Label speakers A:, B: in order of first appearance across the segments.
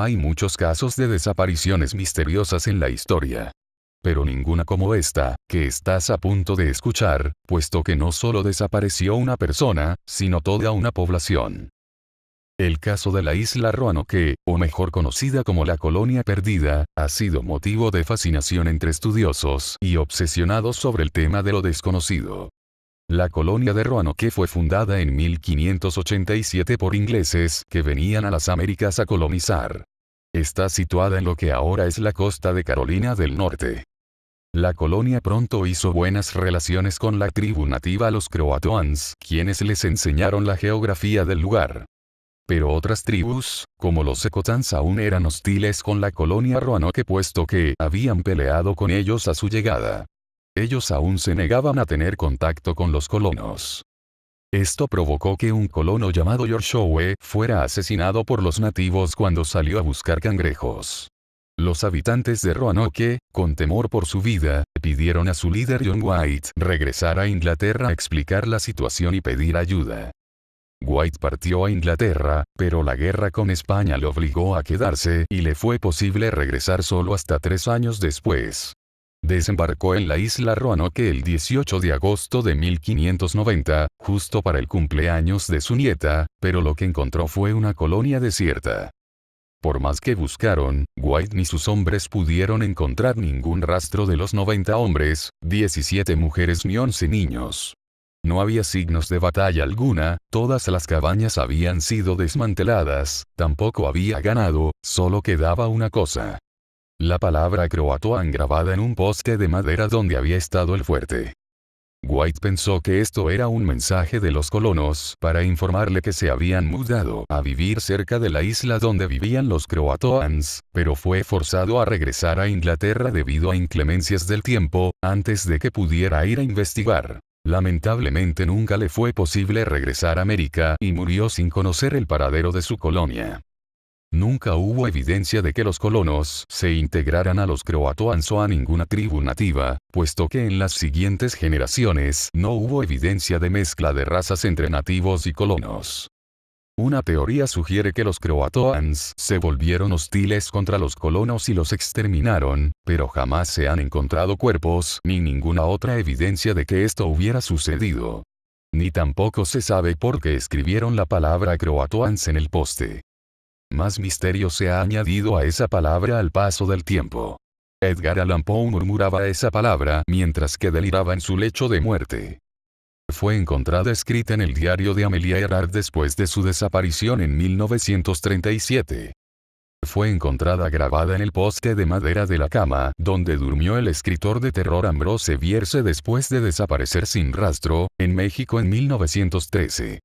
A: Hay muchos casos de desapariciones misteriosas en la historia. Pero ninguna como esta, que estás a punto de escuchar, puesto que no solo desapareció una persona, sino toda una población. El caso de la isla Roanoke, o mejor conocida como la Colonia Perdida, ha sido motivo de fascinación entre estudiosos y obsesionados sobre el tema de lo desconocido. La colonia de Roanoke fue fundada en 1587 por ingleses que venían a las Américas a colonizar. Está situada en lo que ahora es la costa de Carolina del Norte. La colonia pronto hizo buenas relaciones con la tribu nativa los Croatoans, quienes les enseñaron la geografía del lugar. Pero otras tribus, como los Secotans, aún eran hostiles con la colonia Roanoke puesto que habían peleado con ellos a su llegada. Ellos aún se negaban a tener contacto con los colonos. Esto provocó que un colono llamado George Howe fuera asesinado por los nativos cuando salió a buscar cangrejos. Los habitantes de Roanoke, con temor por su vida, pidieron a su líder John White regresar a Inglaterra a explicar la situación y pedir ayuda. White partió a Inglaterra, pero la guerra con España le obligó a quedarse y le fue posible regresar solo hasta 3 años después. Desembarcó en la isla Roanoke el 18 de agosto de 1590, justo para el cumpleaños de su nieta, pero lo que encontró fue una colonia desierta. Por más que buscaron, White ni sus hombres pudieron encontrar ningún rastro de los 90 hombres, 17 mujeres ni 11 niños. No había signos de batalla alguna, todas las cabañas habían sido desmanteladas, tampoco había ganado, solo quedaba una cosa. La palabra Croatoan grabada en un poste de madera donde había estado el fuerte. White pensó que esto era un mensaje de los colonos para informarle que se habían mudado a vivir cerca de la isla donde vivían los Croatoans, pero fue forzado a regresar a Inglaterra debido a inclemencias del tiempo, antes de que pudiera ir a investigar. Lamentablemente nunca le fue posible regresar a América y murió sin conocer el paradero de su colonia. Nunca hubo evidencia de que los colonos se integraran a los Croatoans o a ninguna tribu nativa, puesto que en las siguientes generaciones no hubo evidencia de mezcla de razas entre nativos y colonos. Una teoría sugiere que los Croatoans se volvieron hostiles contra los colonos y los exterminaron, pero jamás se han encontrado cuerpos ni ninguna otra evidencia de que esto hubiera sucedido. Ni tampoco se sabe por qué escribieron la palabra Croatoans en el poste. Más misterio se ha añadido a esa palabra al paso del tiempo. Edgar Allan Poe murmuraba esa palabra mientras que deliraba en su lecho de muerte. Fue encontrada escrita en el diario de Amelia Earhart después de su desaparición en 1937. Fue encontrada grabada en el poste de madera de la cama donde durmió el escritor de terror Ambrose Bierce después de desaparecer sin rastro, en México en 1913.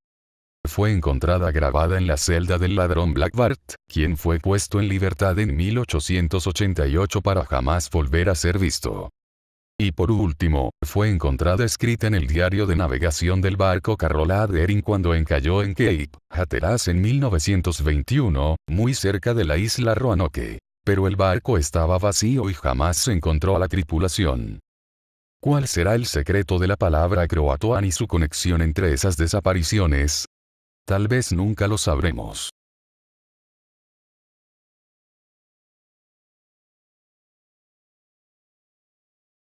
A: Fue encontrada grabada en la celda del ladrón Black Bart, quien fue puesto en libertad en 1888 para jamás volver a ser visto. Y por último, fue encontrada escrita en el diario de navegación del barco Carola Deering cuando encalló en Cape Hatteras en 1921, muy cerca de la isla Roanoke. Pero el barco estaba vacío y jamás se encontró a la tripulación. ¿Cuál será el secreto de la palabra Croatoan y su conexión entre esas desapariciones? Tal vez nunca lo sabremos.